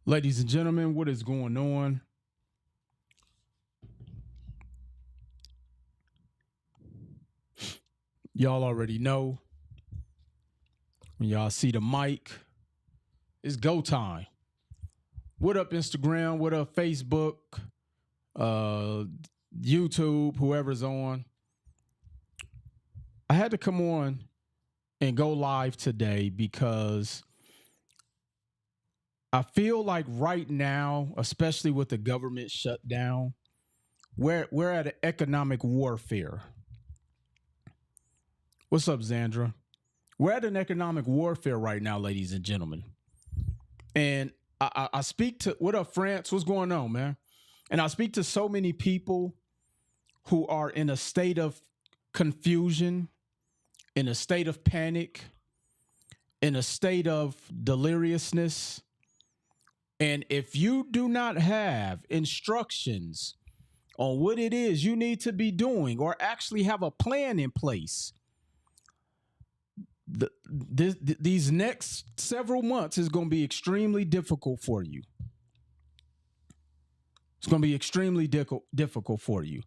Ladies and gentlemen, what is going on? Y'all already know when y'all see the mic, it's go time. What up, Instagram? What up, Facebook? Uh, YouTube, whoever's on. I had to come on and go live today because I feel like right now, especially with the government shutdown, we're at an economic warfare. What's up, Zandra? We're at an economic warfare right now, ladies and gentlemen. And I speak to what up, France? What's going on, man? And I speak to so many people who are in a state of confusion, in a state of panic, in a state of deliriousness. And if you do not have instructions on what it is you need to be doing or actually have a plan in place, these next several months is going to be extremely difficult for you. It's going to be extremely difficult for you.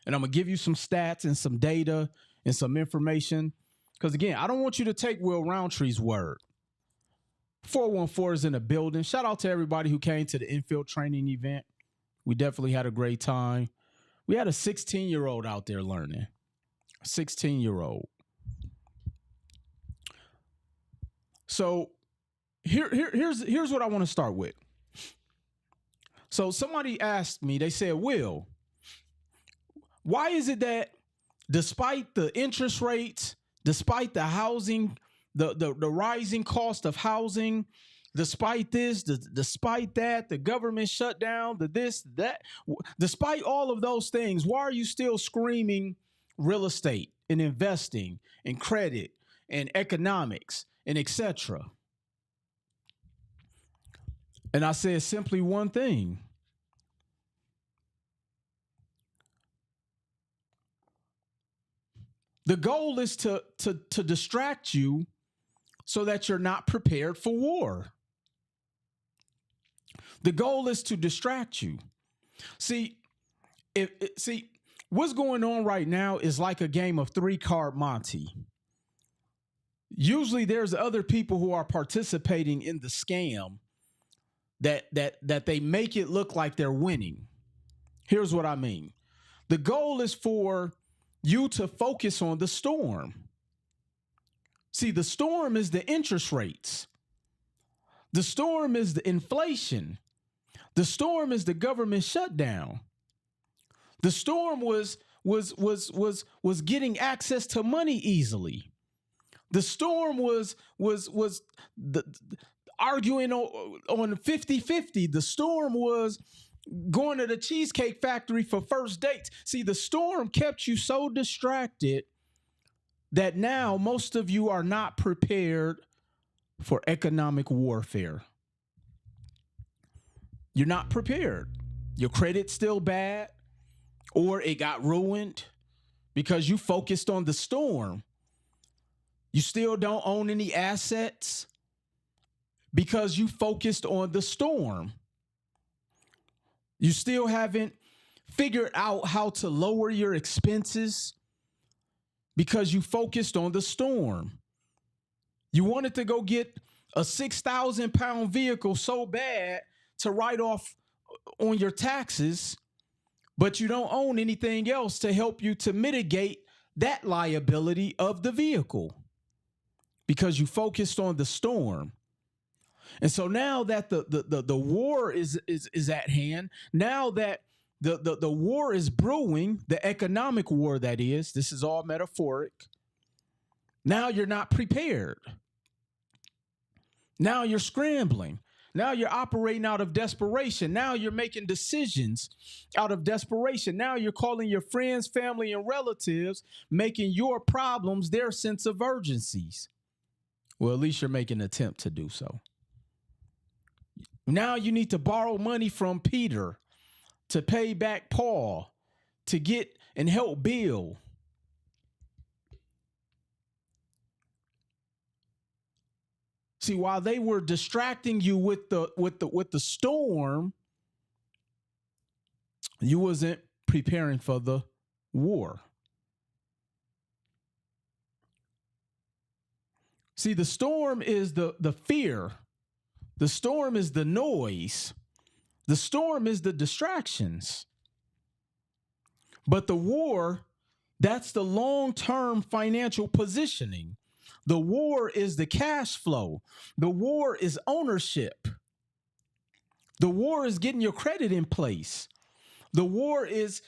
And I'm going to give you some stats and some data and some information. Because again, I don't want you to take Will Roundtree's word. 414 is in the building. Shout out to everybody who came to the infield training event. We definitely had a great time. We had a 16-year-old out there learning. A 16-year-old. So here's what I want to start with. So somebody asked me, they said, Will, why is it that despite the interest rates, despite the housing, the rising cost of housing, despite this, despite that, the government shutdown, the this, that, despite all of those things, why are you still screaming real estate and investing and credit and economics and etc.? And I said simply one thing. The goal is to distract you so that you're not prepared for war. The goal is to distract you. See, what's going on right now is like a game of 3-card Monte. Usually there's other people who are participating in the scam that they make it look like they're winning. Here's what I mean. The goal is for you to focus on the storm. See, the storm is the interest rates. The storm is the inflation. The storm is the government shutdown. The storm was getting access to money easily. The storm was the arguing on 50-50. The storm was going to the Cheesecake Factory for first dates. See, the storm kept you so distracted that now most of you are not prepared for economic warfare. You're not prepared. Your credit's still bad, or it got ruined because you focused on the storm. You still don't own any assets because you focused on the storm. You still haven't figured out how to lower your expenses because you focused on the storm. You wanted to go get a 6,000-pound vehicle so bad to write off on your taxes, but you don't own anything else to help you to mitigate that liability of the vehicle because you focused on the storm. And so now that the war is at hand, now that the war is brewing, the economic war that is, this is all metaphoric. Now you're not prepared. Now you're scrambling. Now you're operating out of desperation. Now you're making decisions out of desperation. Now you're calling your friends, family, and relatives, making your problems their sense of urgencies. Well, at least you're making an attempt to do so. Now you need to borrow money from Peter to pay back Paul to get and help Bill. See, while they were distracting you with the storm, you wasn't preparing for the war. See, the storm is the fear. The storm is the noise. The storm is the distractions. But the war, that's the long-term financial positioning. The war is the cash flow. The war is ownership. The war is getting your credit in place. The war is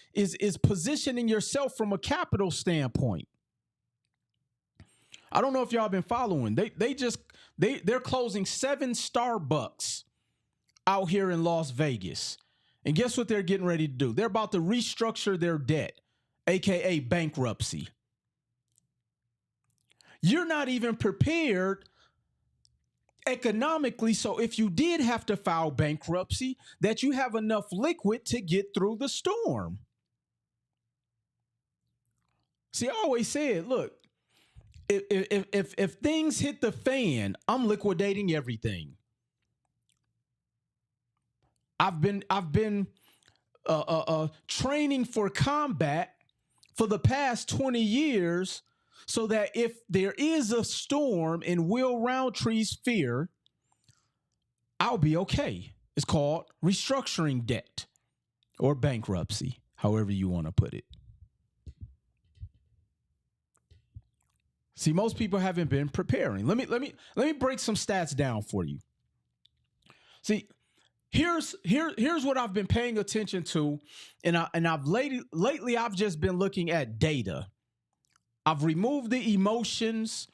positioning yourself from a capital standpoint. I don't know if y'all been following. They're closing 7 Starbucks out here in Las Vegas. And guess what they're getting ready to do? They're about to restructure their debt, aka bankruptcy. You're not even prepared economically, so if you did have to file bankruptcy, that you have enough liquid to get through the storm. See, I always said, look, if things hit the fan, I'm liquidating everything. I've been training for combat for the past 20 years, so that if there is a storm in Will Roundtree's fear, I'll be okay. It's called restructuring debt or bankruptcy, however you want to put it. See, most people haven't been preparing. Let me break some stats down for you. See, here's what I've been paying attention to, and I've lately I've just been looking at data. I've removed the emotions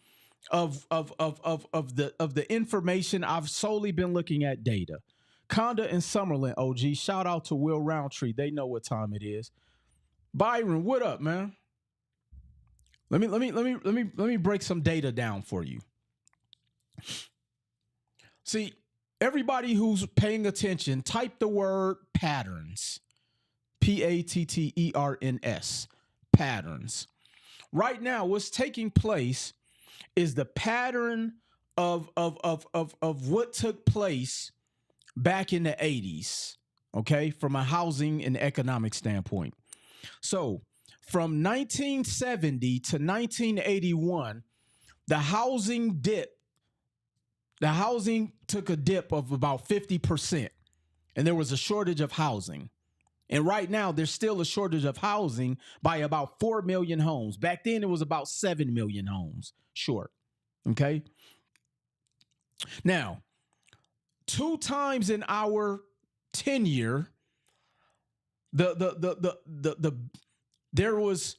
of the information. I've solely been looking at data. Conda and Summerlin, OG. Shout out to Will Roundtree. They know what time it is. Byron, what up, man? Let me break some data down for you. See, everybody who's paying attention, type the word patterns. Patterns. Patterns. Right now, what's taking place is the pattern of what took place back in the 80s, okay, from a housing and economic standpoint. So from 1970 to 1981, the housing took a dip of about 50%, and there was a shortage of housing. And right now, there's still a shortage of housing by about 4 million homes. Back then, it was about 7 million homes short. Okay. Now, 2 times in our tenure, there was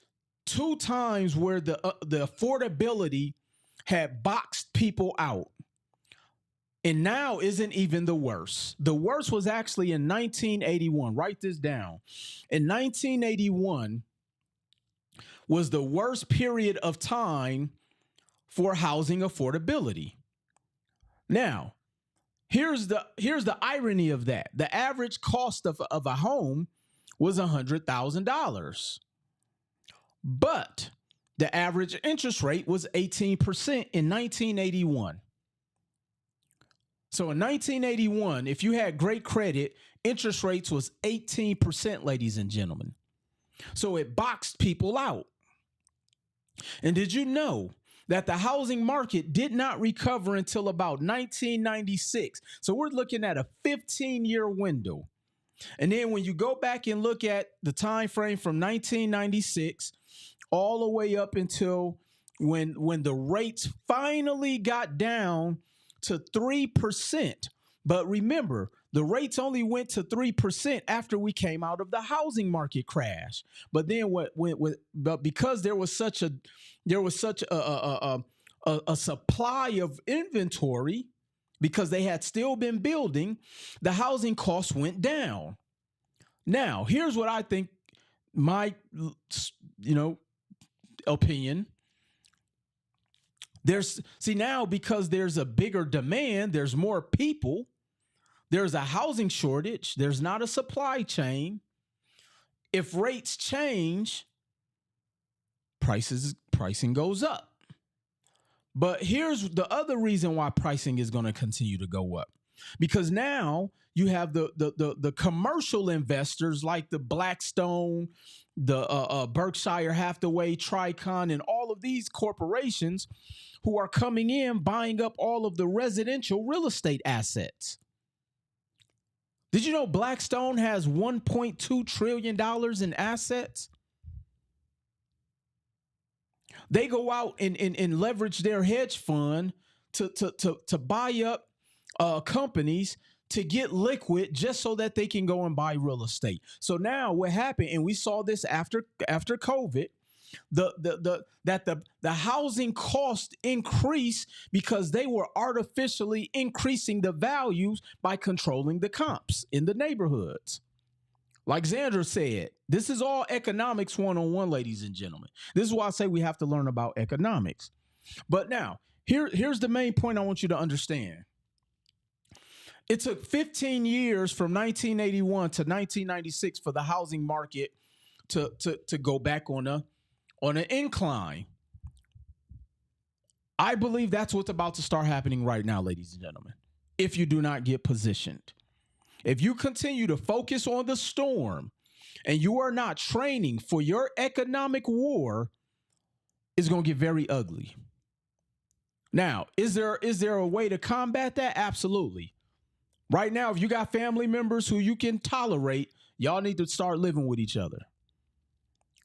2 times where the affordability had boxed people out. And now isn't even the worst. The worst was actually in 1981. Write this down. In 1981 was the worst period of time for housing affordability. Now, here's the irony of that. The average cost of a home was $100,000. But the average interest rate was 18% in 1981. So in 1981, if you had great credit, interest rates was 18%, ladies and gentlemen. So it boxed people out. And did you know that the housing market did not recover until about 1996? So we're looking at a 15-year window. And then when you go back and look at the time frame from 1996 all the way up until when the rates finally got down to 3%. But remember, the rates only went to 3% after we came out of the housing market crash. But then but because there was such a supply of inventory, because they had still been building, the housing costs went down. Now, here's what I think, my opinion. Now, because there's a bigger demand, there's more people, there's a housing shortage, there's not a supply chain. If rates change, pricing goes up. But here's the other reason why pricing is going to continue to go up. Because now you have the commercial investors like the Blackstone, the Berkshire Hathaway, Tricon, and all of these corporations who are coming in buying up all of the residential real estate assets. Did you know Blackstone has $1.2 trillion in assets? They go out and leverage their hedge fund to buy up companies to get liquid just so that they can go and buy real estate. So now what happened, and we saw this after COVID, the housing cost increased because they were artificially increasing the values by controlling the comps in the neighborhoods. Like Xandra said, this is all economics 101, ladies and gentlemen. This is why I say we have to learn about economics. But now, here's the main point I want you to understand. It took 15 years from 1981 to 1996 for the housing market to go back on an incline. I believe that's what's about to start happening right now, ladies and gentlemen, if you do not get positioned. If you continue to focus on the storm and you are not training for your economic war, it's going to get very ugly. Now, is there a way to combat that? Absolutely. Right now, if you got family members who you can tolerate, y'all need to start living with each other.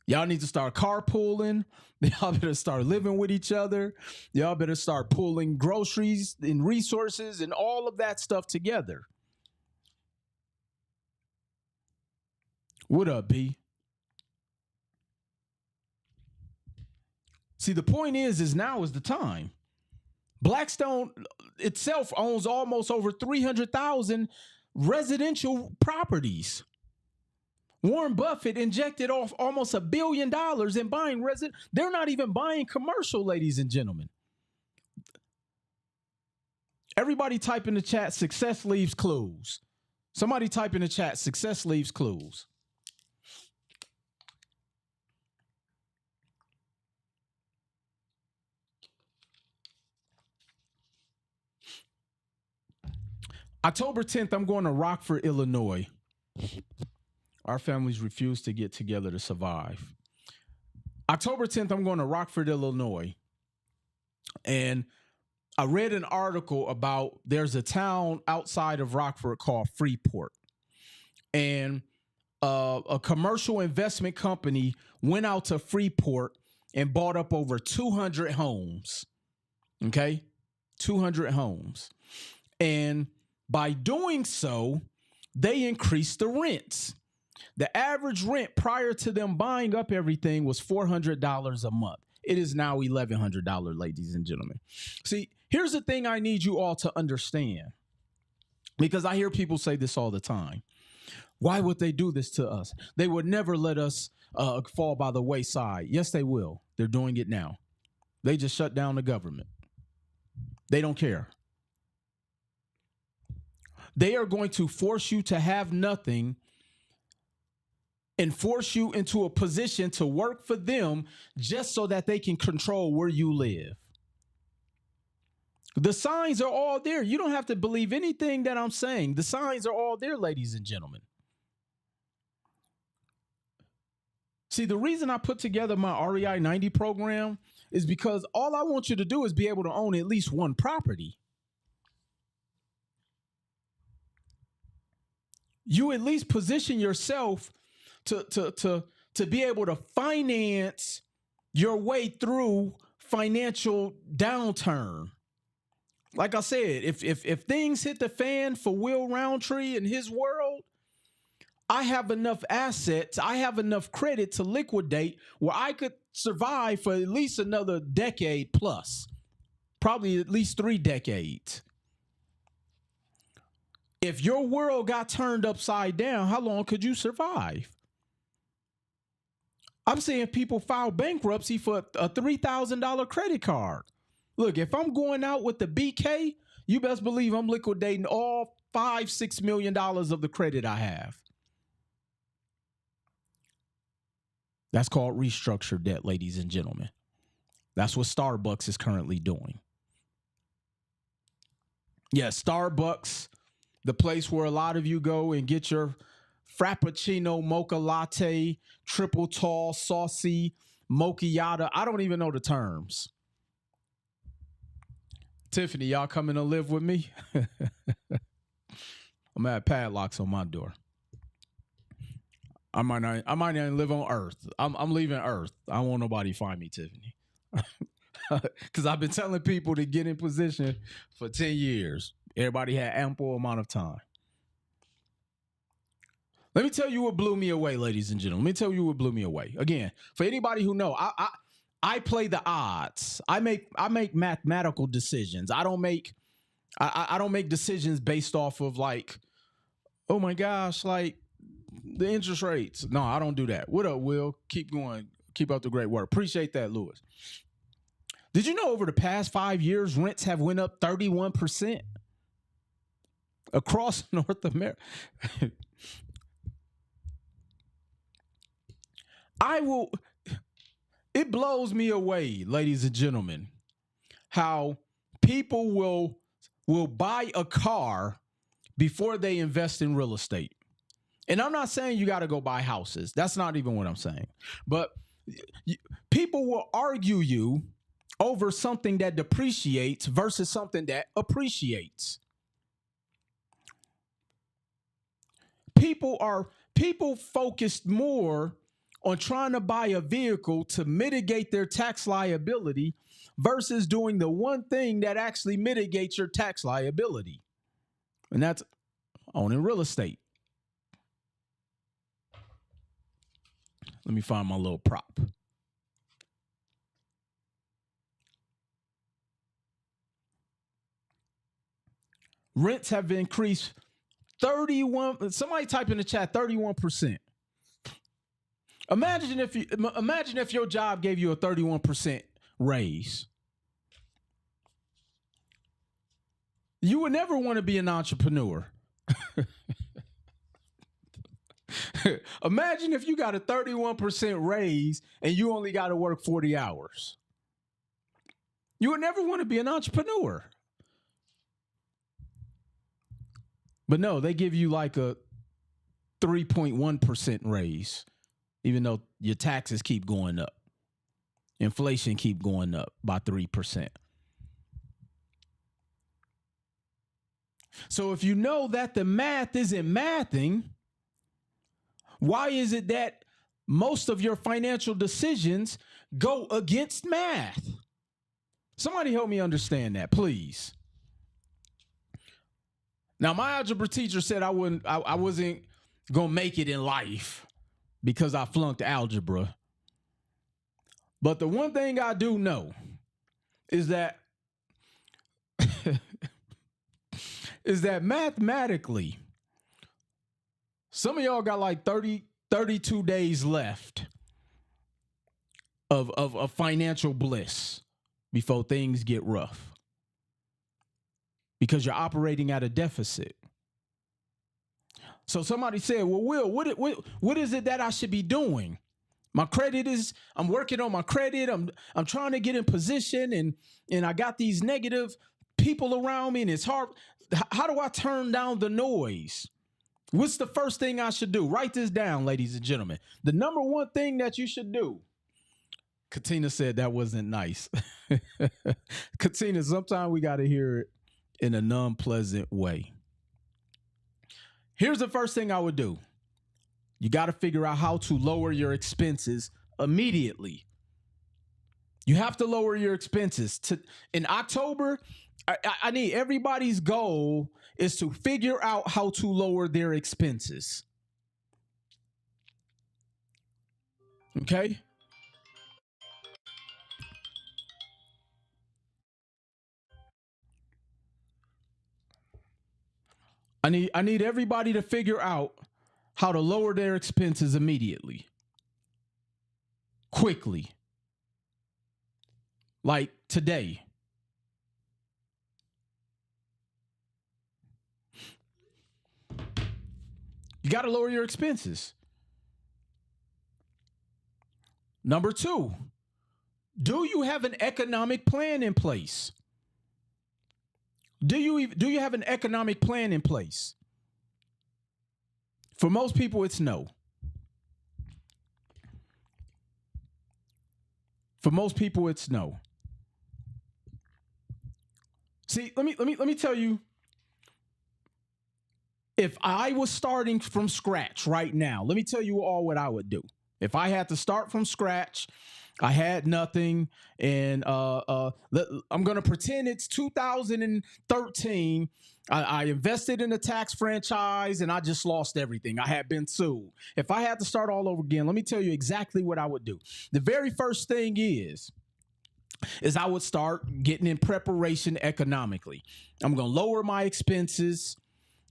Y'all need to start carpooling. Y'all better start living with each other. Y'all better start pooling groceries and resources and all of that stuff together. What up, B? See, the point is now is the time. Blackstone itself owns almost over 300,000 residential properties. Warren Buffett injected off almost $1 billion in buying resident. They're not even buying commercial, ladies and gentlemen. Everybody type in the chat, success leaves clues. Somebody type in the chat, success leaves clues. October 10th, I'm going to Rockford, Illinois. Our families refuse to get together to survive. October 10th, I'm going to Rockford, Illinois. And I read an article about there's a town outside of Rockford called Freeport. And a commercial investment company went out to Freeport and bought up over 200 homes. Okay? 200 homes. And by doing so, they increased the rents. The average rent prior to them buying up everything was $400 a month. It is now $1,100, ladies and gentlemen. See, here's the thing I need you all to understand, because I hear people say this all the time. Why would they do this to us? They would never let us fall by the wayside. Yes, they will. They're doing it now. They just shut down the government. They don't care. They are going to force you to have nothing and force you into a position to work for them just so that they can control where you live. The signs are all there. You don't have to believe anything that I'm saying. The signs are all there, ladies and gentlemen. See, the reason I put together my REI 90 program is because all I want you to do is be able to own at least one property. You at least position yourself to be able to finance your way through financial downturn. Like I said, if things hit the fan for Will Roundtree and his world, I have enough assets, I have enough credit to liquidate where I could survive for at least another decade plus, probably at least 3 decades. If your world got turned upside down, how long could you survive? I'm seeing people file bankruptcy for a $3,000 credit card. Look, if I'm going out with the BK, you best believe I'm liquidating all $5-6 million of the credit I have. That's called restructured debt, ladies and gentlemen. That's what Starbucks is currently doing. Yeah, Starbucks, the place where a lot of you go and get your frappuccino, mocha latte, triple tall, saucy, mochiata. I don't even know the terms. Tiffany, y'all coming to live with me? I'm at padlocks on my door. I might not even live on Earth. I'm leaving Earth. I don't want nobody to find me, Tiffany. Because I've been telling people to get in position for 10 years. Everybody had ample amount of time. Let me tell you what blew me away, ladies and gentlemen. Let me tell you what blew me away. Again, for anybody who know, I play the odds. I make mathematical decisions. I don't make decisions based off of like, oh my gosh, like the interest rates. No, I don't do that. What up, Will? Keep going. Keep up the great work. Appreciate that, Lewis. Did you know over the past 5 years, rents have went up 31% across North America? It blows me away, ladies and gentlemen, how people will buy a car before they invest in real estate. And I'm not saying you got to go buy houses. That's not even what I'm saying. But people will argue you over something that depreciates versus something that appreciates. People focused more on trying to buy a vehicle to mitigate their tax liability versus doing the one thing that actually mitigates your tax liability. And that's owning real estate. Let me find my little prop. Rents have increased 31. Somebody type in the chat 31%. Imagine if your job gave you a 31% raise. You would never want to be an entrepreneur. Imagine if you got a 31% raise and you only got to work 40 hours. You would never want to be an entrepreneur. But no, they give you like a 3.1% raise, even though your taxes keep going up. Inflation keep going up by 3%. So if you know that the math isn't mathing, why is it that most of your financial decisions go against math? Somebody help me understand that, please. Now, my algebra teacher said I wasn't gonna make it in life because I flunked algebra. But the one thing I do know is that mathematically, some of y'all got like 32 days left of financial bliss before things get rough. Because you're operating at a deficit. So somebody said, well, Will, what is it that I should be doing? My credit is, I'm working on my credit. I'm trying to get in position and I got these negative people around me and it's hard. How do I turn down the noise? What's the first thing I should do? Write this down, ladies and gentlemen. The number one thing that you should do. Katina said that wasn't nice. Katina, sometimes we got to hear it in a non-pleasant way. Here's the first thing I would do. You got to figure out how to lower your expenses immediately. You have to lower your expenses. In October, I need everybody's goal is to figure out how to lower their expenses. Okay? I need everybody to figure out how to lower their expenses immediately. Quickly. Like today. You got to lower your expenses. Number 2, Do you have an economic plan in place? Do you have an economic plan in place? For most people, it's no. For most people, it's no. See, let me tell you. If I was starting from scratch right now, let me tell you all what I would do. If I had to start from scratch, I had nothing, and I'm gonna pretend it's 2013. I invested in a tax franchise, and I just lost everything. I had been sued. If I had to start all over again, let me tell you exactly what I would do. The very first thing is I would start getting in preparation economically. I'm gonna lower my expenses,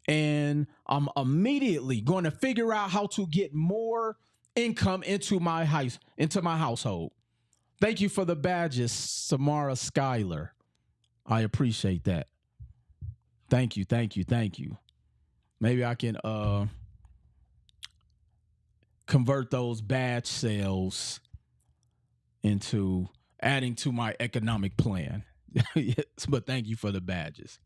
and I'm immediately going to figure out how to get more income into my household. Thank you for the badges, Samara Schuyler. I appreciate that. Thank you, thank you, thank you. Maybe I can convert those badge sales into adding to my economic plan. Yes, but thank you for the badges.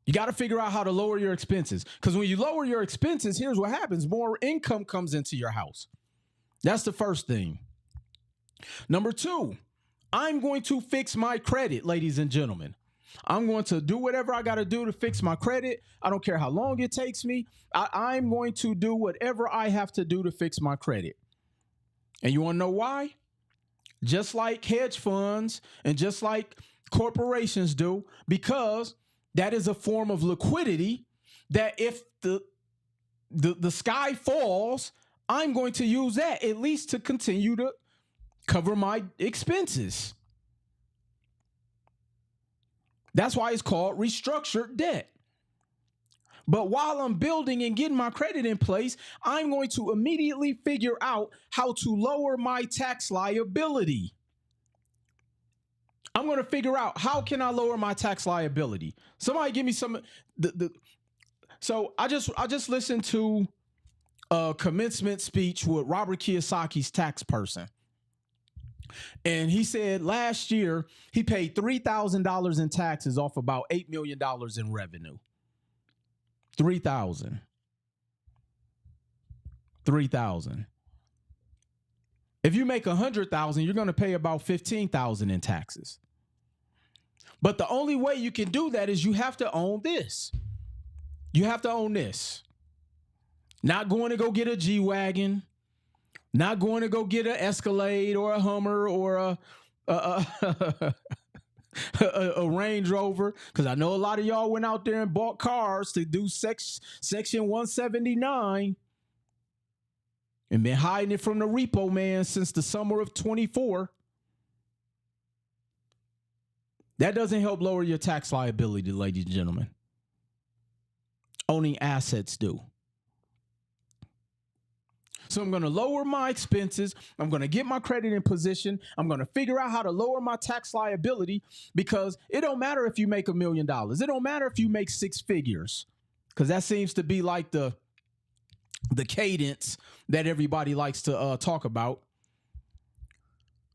You got to figure out how to lower your expenses, because when you lower your expenses, here's what happens: more income comes into your house. That's the first thing. Number two, I'm going to fix my credit, ladies and gentlemen. I'm going to do whatever I got to do to fix my credit. I don't care how long it takes me. I'm going to do whatever I have to do to fix my credit. And you want to know why? Just like hedge funds and just like corporations do, because that is a form of liquidity that if the sky falls, I'm going to use that at least to continue to cover my expenses. That's why it's called restructured debt. But while I'm building and getting my credit in place, I'm going to immediately figure out how to lower my tax liability. I'm going to figure out, how can I lower my tax liability? Somebody give me some. So I just listened to a commencement speech with Robert Kiyosaki's tax person. And he said last year he paid $3,000 in taxes off about $8 million in revenue. 3,000. If you make 100,000, you're going to pay about 15,000 in taxes. But the only way you can do that is you have to own this. You have to own this. Not going to go get a G-Wagon. Not going to go get an Escalade or a Hummer or a Range Rover, because I know a lot of y'all went out there and bought cars to do Section 179 and been hiding it from the repo man since the summer of 24. That doesn't help lower your tax liability, ladies and gentlemen. Owning assets do. So I'm going to lower my expenses. I'm going to get my credit in position. I'm going to figure out how to lower my tax liability, because it don't matter if you make $1 million. It don't matter if you make six figures, because that seems to be like the cadence that everybody likes to talk about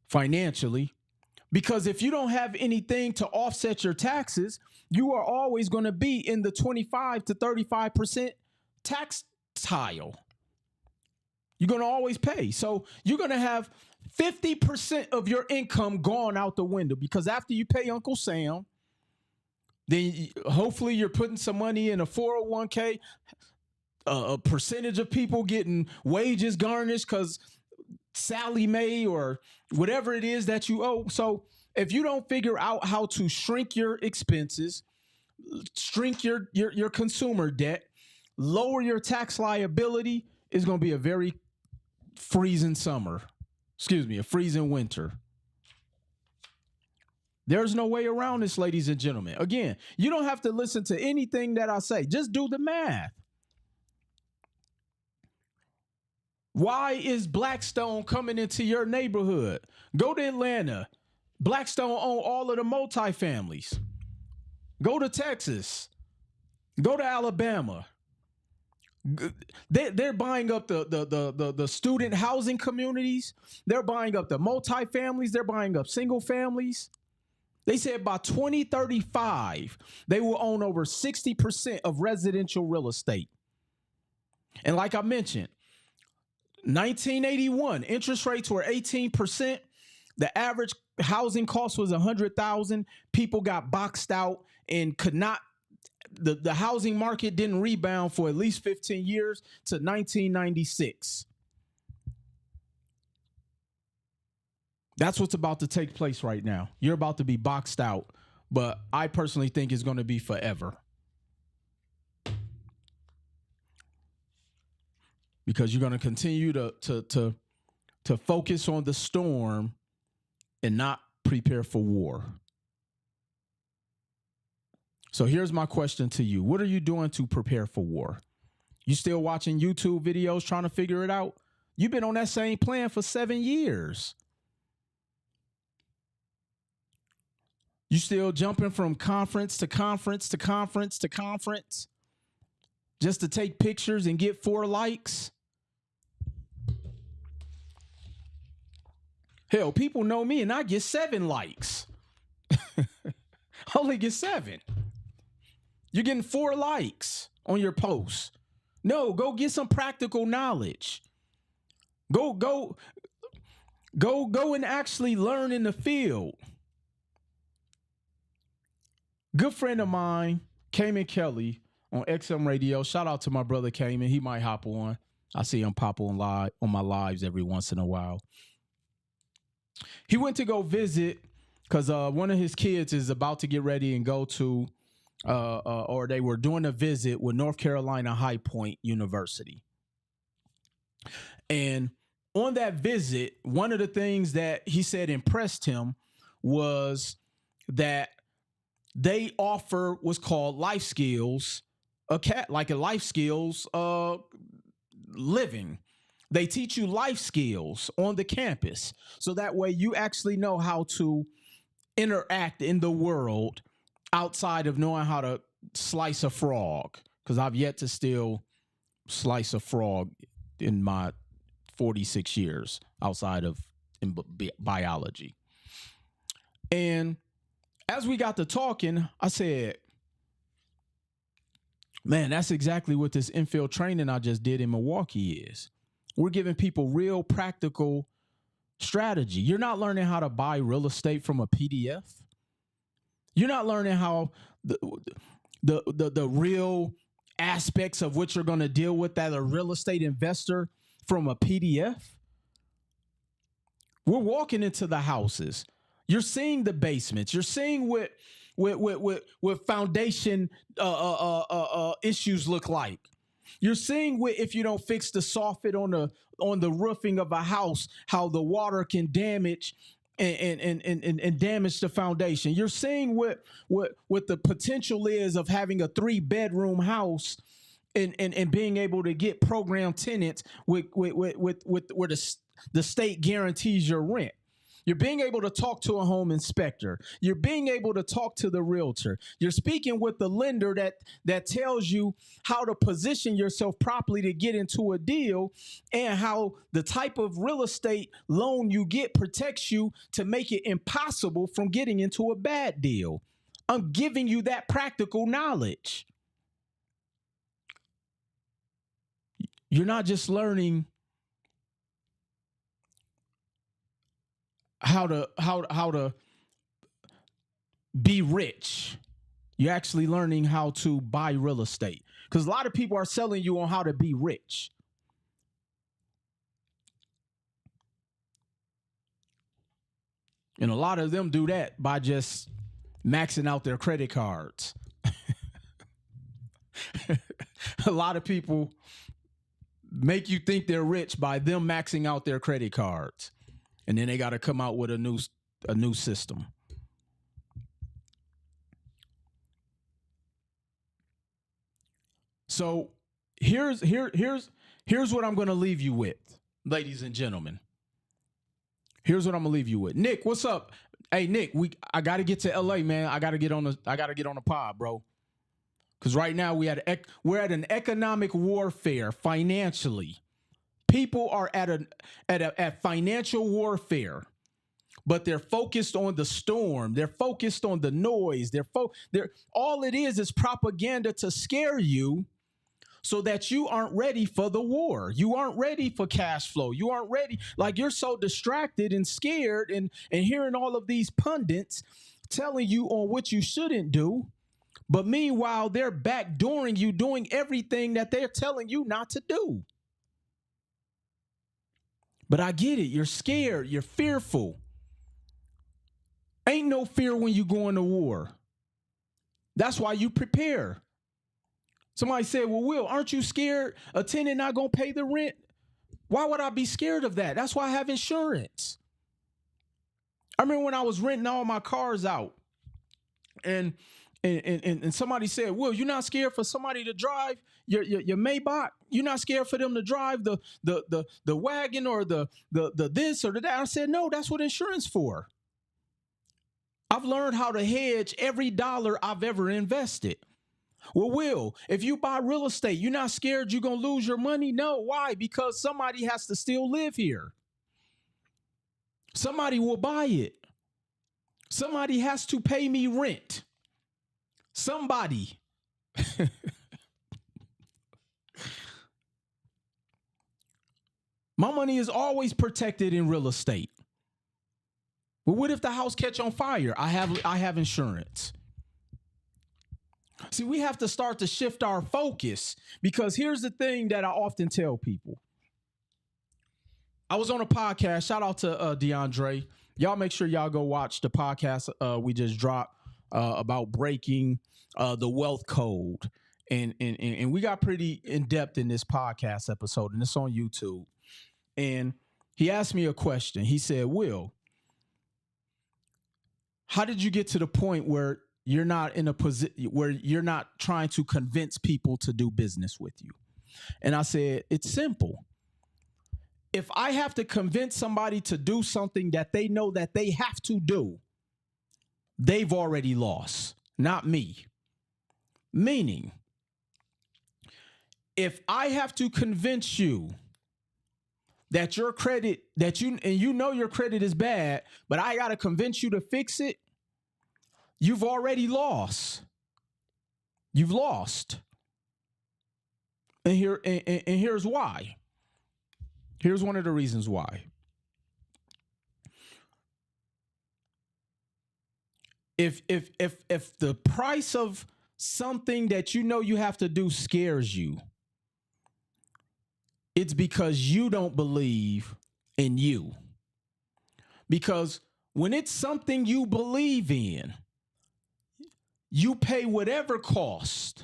financially. Because if you don't have anything to offset your taxes, you are always going to be in the 25 to 35% tax tile. You're going to always pay. So you're going to have 50% of your income gone out the window, because after you pay Uncle Sam, then hopefully you're putting some money in a 401k. A percentage of people getting wages garnished because Sally Mae or whatever it is that you owe. So if you don't figure out how to shrink your expenses, shrink your consumer debt, lower your tax liability, it's going to be a very freezing summer. A freezing winter. There's no way around this, ladies and gentlemen. Again, you don't have to listen to anything that I say. Just do the math. Why is Blackstone coming into your neighborhood? Go to Atlanta. Blackstone own all of the multifamilies. Go to Texas. Go to Alabama. They're buying up the student housing communities. They're buying up the multifamilies. They're buying up single families. They said by 2035, they will own over 60% of residential real estate. And like I mentioned, 1981, interest rates were 18%. The average housing cost was $100,000. People got boxed out and could not. The housing market didn't rebound for at least 15 years to 1996. That's what's about to take place right now. You're about to be boxed out, but I personally think it's going to be forever. Because you're going to continue to focus on the storm and not prepare for war. So here's my question to you. What are you doing to prepare for war? You still watching YouTube videos trying to figure it out? You've been on that same plan for 7 years. You still jumping from conference to conference to conference to conference just to take pictures and get 4 likes? Hell, people know me and I get 7 likes. I only get 7. You're getting 4 likes on your post. No, go get some practical knowledge. Go and actually learn in the field. Good friend of mine, Cayman Kelly on XM Radio. Shout out to my brother Cayman. He might hop on. I see him pop on my lives every once in a while. He went to go visit because one of his kids is about to get ready and go to, or they were doing a visit with North Carolina High Point University. And on that visit, one of the things that he said impressed him was that they offer what's called life skills, like a life skills living. They teach you life skills on the campus. So that way you actually know how to interact in the world outside of knowing how to slice a frog. Because I've yet to still slice a frog in my 46 years outside of biology. And as we got to talking, I said, man, that's exactly what this infield training I just did in Milwaukee is. We're giving people real practical strategy. You're not learning how to buy real estate from a PDF. You're not learning how the real aspects of what you're going to deal with as a real estate investor from a PDF. We're walking into the houses. You're seeing the basements. You're seeing what foundation issues look like. You're seeing what, if you don't fix the soffit on the roofing of a house, how the water can damage and damage the foundation. You're seeing what the potential is of having a 3-bedroom house and being able to get program tenants with where the state guarantees your rent. You're being able to talk to a home inspector. You're being able to talk to the realtor. You're speaking with the lender that tells you how to position yourself properly to get into a deal, and how the type of real estate loan you get protects you to make it impossible from getting into a bad deal. I'm giving you that practical knowledge. You're not just learning how to be rich. You're actually learning how to buy real estate, because a lot of people are selling you on how to be rich. And a lot of them do that by just maxing out their credit cards. A lot of people make you think they're rich by them maxing out their credit cards. And then they got to come out with a new system. So here's what I'm going to leave you with, ladies and gentlemen. Here's what I'm going to leave you with. Nick, what's up? Hey Nick, I got to get to LA, man. I got to get on the pod, bro. Because right now we're at an economic warfare financially. People are at financial warfare, but they're focused on the storm. They're focused on the noise. They're all it is propaganda to scare you so that you aren't ready for the war. You aren't ready for cash flow. You aren't ready. Like, you're so distracted and scared and hearing all of these pundits telling you on what you shouldn't do. But meanwhile, they're backdooring you, doing everything that they're telling you not to do. But I get it. You're scared. You're fearful. Ain't no fear when you go into war. That's why you prepare. Somebody said, well, Will, aren't you scared a tenant not going to pay the rent? Why would I be scared of that? That's why I have insurance. I remember when I was renting all my cars out and somebody said, Will, you're not scared for somebody to drive your Maybach? You're not scared for them to drive the wagon or the this or the that? I said, no, that's what insurance for. I've learned how to hedge every dollar I've ever invested. Well, Will, if you buy real estate, you're not scared you're going to lose your money? No. Why? Because somebody has to still live here. Somebody will buy it. Somebody has to pay me rent. Somebody. My money is always protected in real estate. Well, what if the house catch on fire? I have insurance. See, we have to start to shift our focus, because here's the thing that I often tell people. I was on a podcast. Shout out to DeAndre. Y'all make sure y'all go watch the podcast we just dropped about breaking the wealth code. And we got pretty in depth in this podcast episode, and it's on YouTube. And he asked me a question. He said, Will, how did you get to the point where you're not in a position where you're not trying to convince people to do business with you? And I said, it's simple. If I have to convince somebody to do something that they know that they have to do, they've already lost, not me. Meaning, if I have to convince you that your credit, you know your credit is bad, but I got to convince you to fix it, you've already lost. You've lost. And here's why. Here's one of the reasons why. If the price of something that you know you have to do scares you, it's because you don't believe in you. Because when it's something you believe in, you pay whatever cost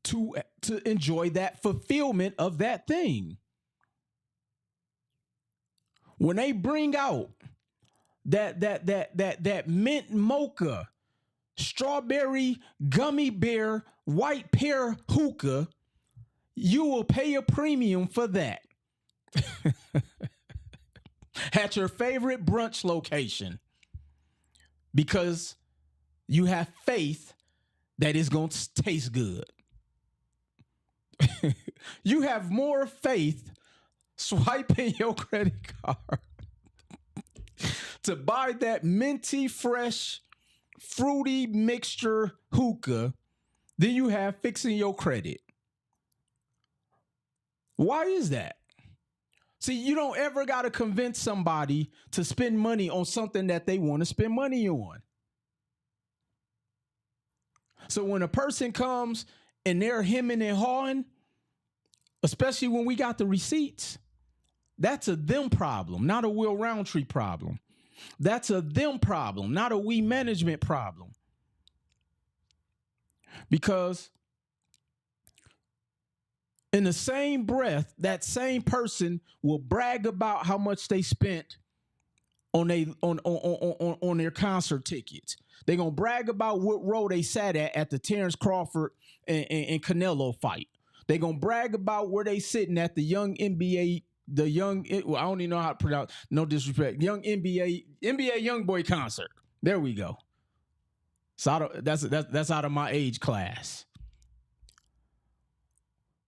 to enjoy that fulfillment of that thing. When they bring out that mint mocha, strawberry gummy bear, white pear hookah, you will pay a premium for that at your favorite brunch location, because you have faith that it's going to taste good. You have more faith swiping your credit card to buy that minty, fresh, fruity mixture hookah than you have fixing your credit. Why is that? See, you don't ever got to convince somebody to spend money on something that they want to spend money on. So when a person comes and they're hemming and hawing, especially when we got the receipts, that's a them problem, not a Will Roundtree problem. That's a them problem, not a we management problem. Because in the same breath, that same person will brag about how much they spent on their concert tickets. They're going to brag about what row they sat at the Terrence Crawford and Canelo fight. They're going to brag about where they sitting at the young NBA, I don't even know how to pronounce, no disrespect, young NBA young boy concert. There we go. That's out of my age class.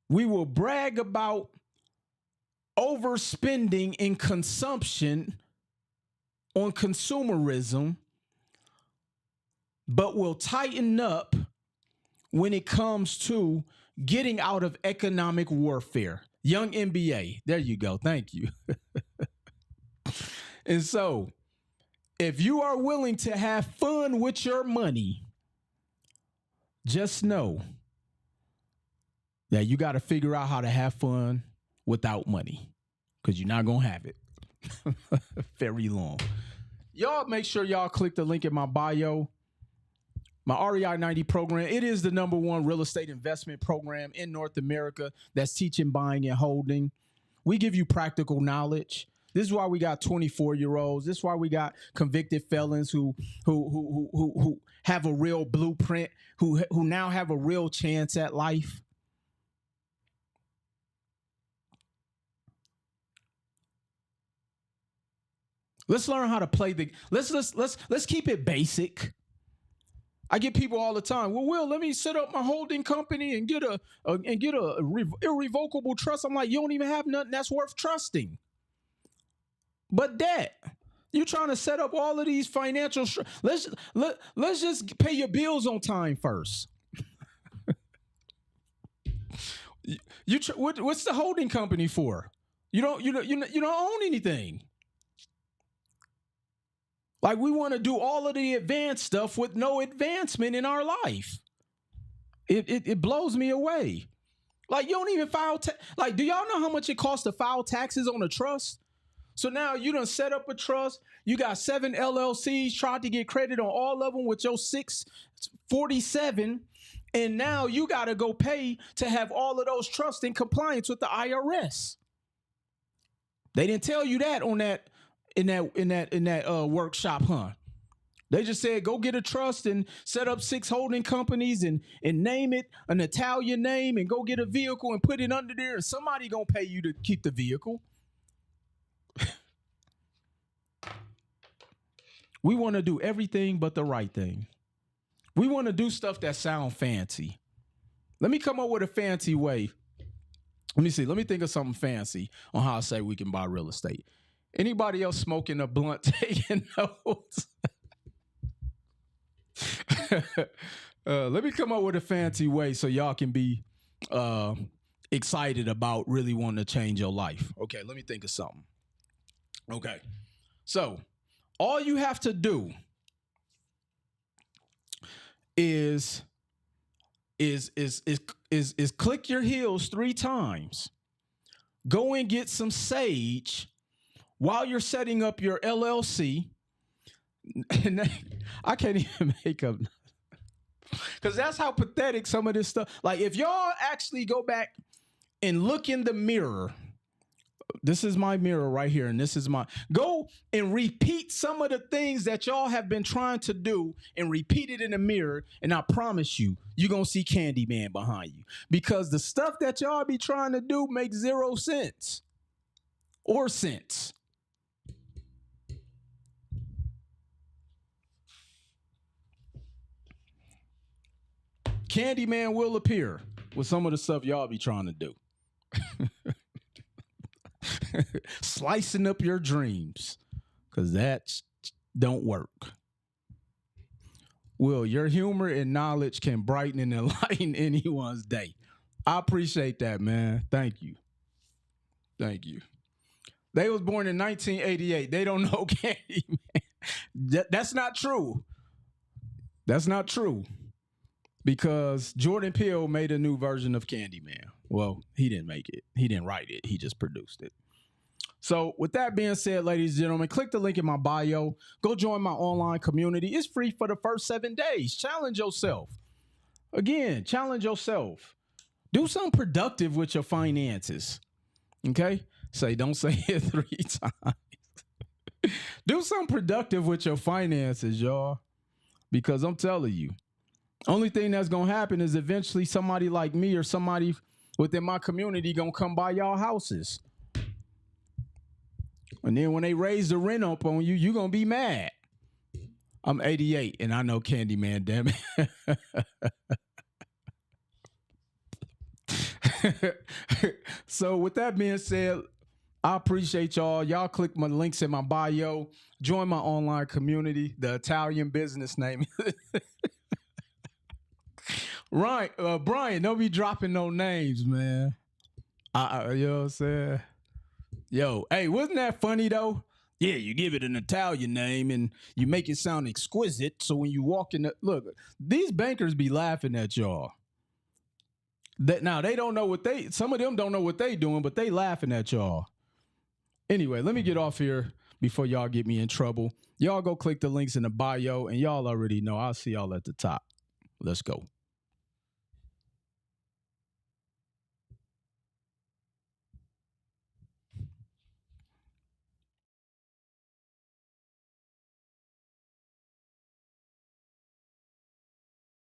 We will brag about overspending in consumption on consumerism, but will tighten up when it comes to getting out of economic warfare. Young MBA. There you go. Thank you. And so, if you are willing to have fun with your money, just know that you got to figure out how to have fun without money, because you're not going to have it very long. Y'all make sure y'all click the link in my bio. My REI 90 program, it is the #1 real estate investment program in North America that's teaching buying and holding. We give you practical knowledge. This is why we got 24-year-olds. This is why we got convicted felons who have a real blueprint, who now have a real chance at life. Let's learn how to play the. Let's keep it basic. I get people all the time. Well, Will, let me set up my holding company and get a irrevocable trust. I'm like, you don't even have nothing that's worth trusting. But debt. You trying to set up all of these financial. Let's just pay your bills on time first. What's the holding company for? You don't own anything. Like, we want to do all of the advanced stuff with no advancement in our life. It blows me away. Like, you don't even file. Like, do y'all know how much it costs to file taxes on a trust? So now you done set up a trust. You got 7 LLCs, tried to get credit on all of them with your 647. And now you got to go pay to have all of those trusts in compliance with the IRS. They didn't tell you that on that. In that workshop, huh? They just said, go get a trust and set up 6 holding companies and name it an Italian name and go get a vehicle and put it under there, and somebody gonna pay you to keep the vehicle. We want to do everything but the right thing. We want to do stuff that sound fancy. Let me come up with a fancy way. Let me see. Let me think of something fancy on how I say we can buy real estate. Anybody else smoking a blunt taking notes? Let me come up with a fancy way so y'all can be excited about really wanting to change your life. Okay, let me think of something. Okay, so all you have to do is click your heels 3 times. Go and get some sage while you're setting up your LLC. And I can't even make up, because that's how pathetic some of this stuff. Like, if y'all actually go back and look in the mirror, this is my mirror right here, and this is go and repeat some of the things that y'all have been trying to do, and repeat it in the mirror, and I promise you, you're going to see Candyman behind you, because the stuff that y'all be trying to do makes 0 sense or sense. Candyman will appear with some of the stuff y'all be trying to do. Slicing up your dreams, because that don't work. Will, your humor and knowledge can brighten and enlighten anyone's day. I appreciate that, man. Thank you. Thank you. They was born in 1988. They don't know Candyman. That's not true. That's not true. Because Jordan Peele made a new version of Candyman. Well, he didn't make it. He didn't write it. He just produced it. So with that being said, ladies and gentlemen, click the link in my bio. Go join my online community. It's free for the first 7 days. Challenge yourself. Again, challenge yourself. Do something productive with your finances. Okay? Don't say it 3 times. Do something productive with your finances, y'all. Because I'm telling you, only thing that's going to happen is eventually somebody like me or somebody within my community going to come by y'all houses. And then when they raise the rent up on you, you're going to be mad. I'm 88 and I know Candyman, damn it. So with that being said, I appreciate y'all. Y'all click my links in my bio. Join my online community, the Italian business name. Right. Brian, don't be dropping no names, man. You know what I'm saying? Yo, hey, wasn't that funny though? Yeah, you give it an Italian name and you make it sound exquisite. So when you walk in, look, these bankers be laughing at y'all. That now they don't know what some of them don't know what they doing, but they laughing at y'all. Anyway, let me get off here before y'all get me in trouble. Y'all go click the links in the bio, and y'all already know. I'll see y'all at the top. Let's go.